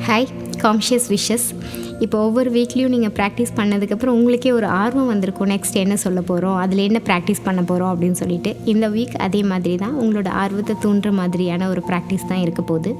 Hi காம்ஷியஸ் wishes. இப்போ ஒவ்வொரு வீக்லேயும் நீங்கள் ப்ராக்டிஸ் பண்ணதுக்கப்புறம் உங்களுக்கே ஒரு ஆர்வம் வந்திருக்கும், நெக்ஸ்ட் என்ன சொல்ல போகிறோம், அதில் என்ன ப்ராக்டிஸ் பண்ண போகிறோம் அப்படின்னு சொல்லிட்டு. இந்த வீக் அதே மாதிரி தான் உங்களோட ஆர்வத்தை தூண்டுற மாதிரியான ஒரு ப்ராக்டிஸ் தான் இருக்க போகுது.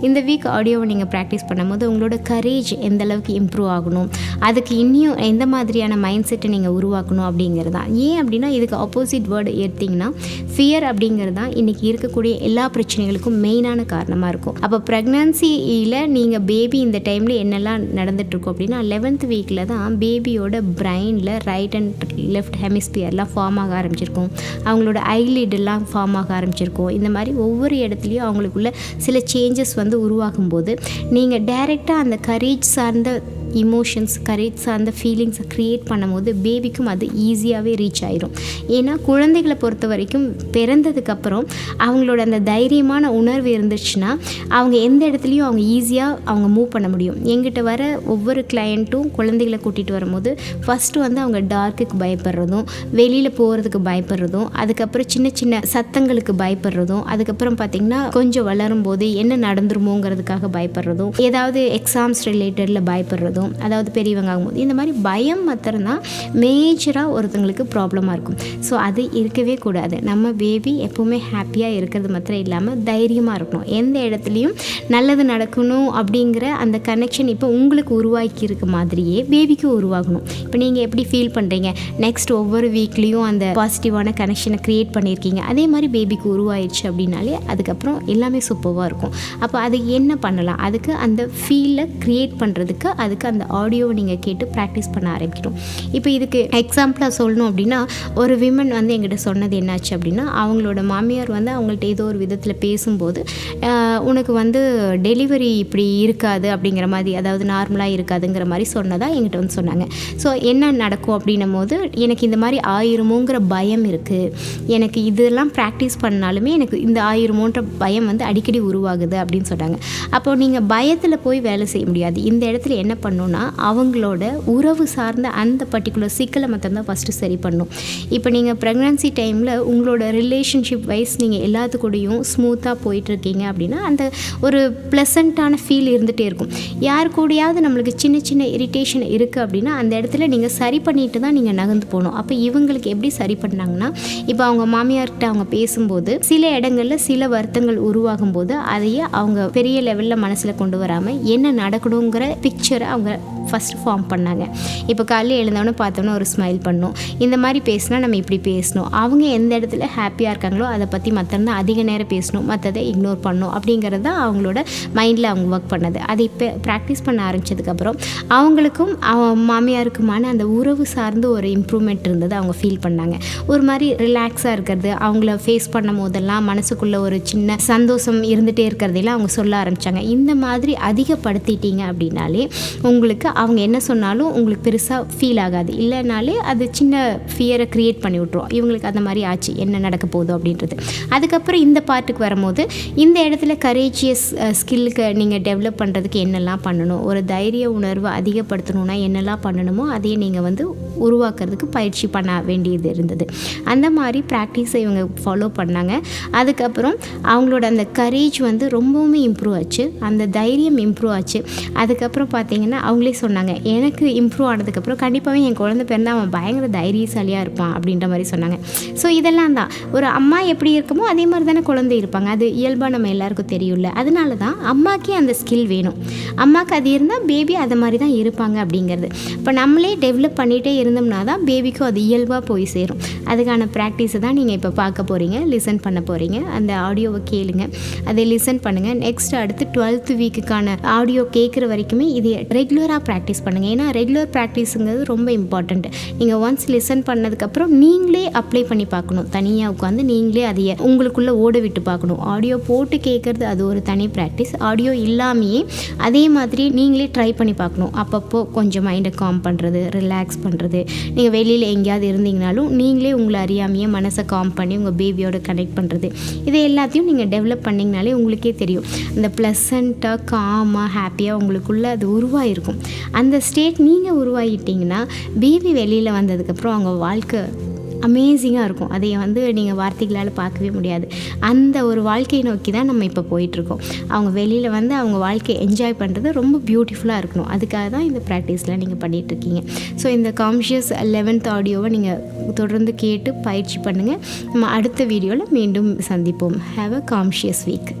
இந்த வீக் ஆடியோவை நீங்கள் ப்ராக்டிஸ் பண்ணும்போது உங்களோட கரேஜ் எந்த அளவுக்கு இம்ப்ரூவ் ஆகணும், அதுக்கு இன்னும் எந்த மாதிரியான மைண்ட் செட்டை நீங்கள் உருவாக்கணும் அப்படிங்கிறது தான். ஏன் அப்படின்னா இதுக்கு ஆப்போசிட் வேர்டு எடுத்திங்கன்னா ஃபியர் அப்படிங்கிறது தான் இன்றைக்கி இருக்கக்கூடிய எல்லா பிரச்சனைகளுக்கும் மெயினான காரணமாக இருக்கும். அப்போ ப்ரெக்னன்சியில் நீங்கள் பேபி இந்த டைமில் என்னெல்லாம் நடந்துகிட்ருக்கோம் அப்படின்னா 11th வீக்கில் தான் பேபியோட பிரெயினில் ரைட் அண்ட் லெஃப்ட் ஹெமிஸ்பியர்லாம் ஃபார்ம் ஆக ஆரம்பிச்சிருக்கும். அவங்களோட ஐலிடெல்லாம் ஃபார்ம் ஆக ஆரம்பிச்சிருக்கும். இந்த மாதிரி ஒவ்வொரு இடத்துலையும் அவங்களுக்குள்ள சில சேஞ்சஸ் உருவாகும்போது நீங்கள் டைரெக்டாக அந்த கரேஜ் சார்ந்த இமோஷன்ஸ், கரேஜ் சார்ந்த ஃபீலிங்ஸை க்ரியேட் பண்ணும்போது பேபிக்கும் அது ஈஸியாகவே ரீச் ஆயிரும். ஏன்னா குழந்தைகளை பொறுத்த வரைக்கும் பிறந்ததுக்கப்புறம் அவங்களோட அந்த தைரியமான உணர்வு இருந்துச்சுன்னா அவங்க எந்த இடத்துலையும் அவங்க ஈஸியாக அவங்க மூவ் பண்ண முடியும். எங்கிட்ட வர ஒவ்வொரு கிளையண்ட்டும் குழந்தைகளை கூட்டிகிட்டு வரும்போது ஃபஸ்ட்டு அவங்க டார்க்குக்கு பயப்படுறதும், வெளியில் போகிறதுக்கு பயப்படுறதும், அதுக்கப்புறம் சின்ன சின்ன சத்தங்களுக்கு பயப்படுறதும், அதுக்கப்புறம் பார்த்திங்கன்னா கொஞ்சம் வளரும் போது என்ன நடந்துருமோங்கிறதுக்காக பயப்படுறதும், ஏதாவது எக்ஸாம்ஸ் ரிலேட்டடில் பயப்படுறதும், அதாவது பெரியவங்க ஆகும்போது இந்த மாதிரி பயம் மாத்திரம்தான் மேஜராக ஒருத்தங்களுக்கு ப்ராப்ளமாக இருக்கும். ஸோ அது இருக்கவே கூடாது. நம்ம பேபி எப்போவுமே ஹாப்பியாக இருக்கிறது மாத்திரம் இல்லாமல் தைரியமாக இருக்கணும். எந்த இடத்துலையும் நல்லது நடக்கணும் அப்படிங்கிற அந்த கனெக்ஷன் இப்போ உங்களுக்கு உருவாக்கி இருக்க மாதிரியே பேபிக்கும் உருவாகணும். இப்போ நீங்கள் எப்படி ஃபீல் பண்ணுறீங்க, நெக்ஸ்ட் ஒவ்வொரு வீக்லேயும் அந்த பாசிட்டிவான கனெக்ஷனை க்ரியேட் பண்ணியிருக்கீங்க, அதே மாதிரி பேபிக்கு உருவாயிடுச்சு அப்படின்னாலே அதுக்கப்புறம் எல்லாமே சூப்பராக இருக்கும். அப்போ அதுக்கு என்ன பண்ணலாம், அதுக்கு அந்த ஃபீலை க்ரியேட் பண்ணுறதுக்கு அதுக்கு அந்த ஆடியோவை நீங்கள் கேட்டு ப்ராக்டிஸ் பண்ண ஆரம்பிக்கணும். இப்போ இதுக்கு எக்ஸாம்பிளாக சொல்லணும் அப்படின்னா ஒரு விமன் என்கிட்ட சொன்னது என்னாச்சு அப்படின்னா, அவங்களோட மாமியார் அவங்கள்ட்ட ஏதோ ஒரு விதத்தில் பேசும்போது உனக்கு டெலிவரி இப்படி இருக்காது அப்படிங்கிற மாதிரி, அதாவது நார்மலாக இருக்காதுங்கிற மாதிரி சொன்னதாக என்கிட்ட சொன்னாங்க. ஸோ என்ன நடக்கும் அப்படின்னும் போது எனக்கு இந்த மாதிரி ஆயிருமோங்கிற பயம் இருக்குது, எனக்கு இதெல்லாம் ப்ராக்டிஸ் பண்ணாலுமே எனக்கு இந்த ஆயிருமோன்ற பயம் அடிக்கடி உருவாகுது அப்படின்னு சொன்னாங்க. அப்போ நீங்கள் பயத்தில் போய் வேலை செய்ய முடியாது. இந்த இடத்துல என்ன பண்ணணும்னா அவங்களோட உறவு சார்ந்த அந்த பர்டிகுலர் சிக்கலை மட்டும்தான் ஃபஸ்ட்டு சரி பண்ணணும். இப்போ நீங்கள் ப்ரெக்னன்சி டைமில் உங்களோட ரிலேஷன்ஷிப் வைஸ் நீங்கள் எல்லாத்துக்கூடையும் ஸ்மூத்தாக போயிட்டுருக்கீங்க அப்படின்னா அந்த ஒரு ப்ளசண்ட்டான ஃபீல் இருந்துகிட்டே இருக்கும். யார் கூடயாவது நம்மளுக்கு சின்ன சின்ன இரிட்டேஷன் இருக்குது அப்படின்னா அந்த இடத்துல நீங்கள் சரி பண்ணிட்டு தான் நீங்கள் நகர்ந்து போகணும். அப்போ இவங்களுக்கு எப்படி சரி பண்ணாங்கன்னா, இப்போ அவங்க மாமியார்கிட்ட அவங்க பேசும்போது சில இடங்களில் சில வருத்தங்கள் உருவாகும் போது அதையே அவங்க பெரிய லெவலில் மனசில் கொண்டு வராமல் என்ன நடக்கணுங்கிற பிக்சரை அவங்க ஃபஸ்ட் ஃபார்ம் பண்ணாங்க. இப்போ காலையில் எழுந்தவொன்னே பார்த்தோன்னே ஒரு ஸ்மைல் பண்ணணும், இந்த மாதிரி பேசினா நம்ம இப்படி பேசணும், அவங்க எந்த இடத்துல ஹாப்பியாக இருக்காங்களோ அதை பற்றி மற்றதான் அதிக நேரம் பேசணும், மற்றதை இக்னோர் பண்ணணும் அப்படிங்கிறது தான் அவங்களோட மைண்டில் அவங்க ஒர்க் பண்ணது. அதை இப்போ ப்ராக்டிஸ் பண்ண ஆரம்பித்ததுக்கப்புறம் அவங்களுக்கும் மாமியாருக்குமான அந்த உறவு சார்ந்து ஒரு இம்ப்ரூவ்மெண்ட் இருந்தது. அவங்க ஃபீல் பண்ணாங்க. ஒரு மாதிரி ரிலாக்ஸாக இருக்கிறது, அவங்கள ஃபேஸ் பண்ணும் போதெல்லாம் மனசுக்குள்ளே ஒரு சின்ன சந்தோஷம் இருந்துகிட்டே இருக்கிறதெல்லாம் அவங்க சொல்ல ஆரம்பித்தாங்க. இந்த மாதிரி அதிகப்படுத்திட்டீங்க அப்படின்னாலே உங்களுக்கு அவங்க என்ன சொன்னாலும் உங்களுக்கு பெருசாக ஃபீல் ஆகாது. இல்லைனாலே அது சின்ன ஃபியரை க்ரியேட் பண்ணி விட்ருவோம். இவங்களுக்கு அந்த மாதிரி ஆச்சு, என்ன நடக்க போதும் அப்படின்றது. அதுக்கப்புறம் இந்த பார்ட்டுக்கு வரும்போது இந்த இடத்துல கரேஜியஸ் ஸ்கில்லுக்கு நீங்கள் டெவலப் பண்ணுறதுக்கு என்னெல்லாம் பண்ணணும், ஒரு தைரிய உணர்வை அதிகப்படுத்தணுன்னா என்னெல்லாம் பண்ணணுமோ அதையே நீங்கள் உருவாக்குறதுக்கு பயிற்சி பண்ண வேண்டியது இருந்தது. அந்த மாதிரி ப்ராக்டிஸை இவங்க ஃபாலோ பண்ணாங்க. அதுக்கப்புறம் அவங்களோட அந்த கரேஜ் ரொம்பவுமே இம்ப்ரூவ் ஆச்சு, அந்த தைரியம் இம்ப்ரூவ் ஆச்சு. அதுக்கப்புறம் பார்த்திங்கன்னா அவங்களே சொன்னாங்க, எனக்கு இம்ப்ரூவ் ஆனதுக்கப்புறம் கண்டிப்பாகவே என் குழந்தை பிறந்தால் அவன் பயங்கர தைரியசாலியாக இருப்பான் அப்படின்ற மாதிரி சொன்னாங்க. ஸோ இதெல்லாம் தான் ஒரு அம்மா எப்படி இருக்குமோ அதே மாதிரி தானே குழந்தை இருப்பாங்க, அது இயல்பாக நம்ம எல்லாருக்கும் தெரியும்ல. அதனால தான் அம்மாக்கே அந்த ஸ்கில் வேணும், அம்மாவுக்கு அது இருந்தால் பேபி அதை மாதிரி தான் இருப்பாங்க அப்படிங்கிறது. இப்போ நம்மளே டெவலப் பண்ணிகிட்டே இருந்தோம்னா தான் பேபிக்கும் அது இயல்பாக போய் சேரும். அதுக்கான ப்ராக்டிஸை தான் நீங்கள் இப்போ பார்க்க போகிறீங்க, லிசன் பண்ண போகிறீங்க. அந்த ஆடியோவை கேளுங்க, அதை லிசன் பண்ணுங்கள். நெக்ஸ்ட் அடுத்து 12th வீக்குக்கான ஆடியோ கேட்குற வரைக்குமே இது ரெகுலராக ப்ராக்டிஸ் பண்ணுங்கள். ஏன்னா ரெகுலர் ப்ராக்டிஸுங்கிறது ரொம்ப இம்பார்ட்டண்ட். நீங்கள் ஒன்ஸ் லிசன் பண்ணதுக்கப்புறம் நீங்களே அப்ளை பண்ணி பார்க்கணும். தனியாக உட்காந்து நீங்களே அதையே உங்களுக்குள்ளே ஓட விட்டு பார்க்கணும். ஆடியோ போட்டு கேட்குறது அது ஒரு தனி ப்ராக்டிஸ். ஆடியோ இல்லாமையே அதே மாதிரி நீங்களே ட்ரை பண்ணி பார்க்கணும். அப்பப்போ கொஞ்சம் மைண்டை காம் பண்ணுறது, ரிலாக்ஸ் பண்ணுறது. நீங்கள் வெளியில் எங்கேயாவது இருந்தீங்கனாலும் நீங்களே உங்களை அறியாமையே மனசை காம் பண்ணி உங்கள் பேபியோட கனெக்ட் பண்ணுறது, இதை எல்லாத்தையும் நீங்கள் டெவலப் பண்ணிங்கனாலே உங்களுக்கே தெரியும் அந்த ப்ளசண்ட்டாக காமாக ஹாப்பியாக உங்களுக்குள்ளே அது உருவாயிருக்கும். அந்த ஸ்டேட் நீங்கள் உருவாகிட்டிங்கன்னா பேபி வெளியில் வந்ததுக்கப்புறம் அவங்க வாழ்க்கை அமேசிங்காக இருக்கும். அதை வந்து நீங்கள் வார்த்தைகளால் பார்க்கவே முடியாது. அந்த ஒரு வாழ்க்கையை நோக்கி தான் நம்ம இப்போ போயிட்டுருக்கோம். அவங்க வெளியில் வந்து அவங்க வாழ்க்கையை என்ஜாய் பண்ணுறது ரொம்ப பியூட்டிஃபுல்லாக இருக்கணும். அதுக்காக தான் இந்த ப்ராக்டிஸ்லாம் நீங்கள் பண்ணிகிட்ருக்கீங்க. ஸோ இந்த காம்ஷியஸ் 11th ஆடியோவை நீங்கள் தொடர்ந்து கேட்டு பயிற்சி பண்ணுங்கள். நம்ம அடுத்த வீடியோவில் மீண்டும் சந்திப்போம். Have a conscious week.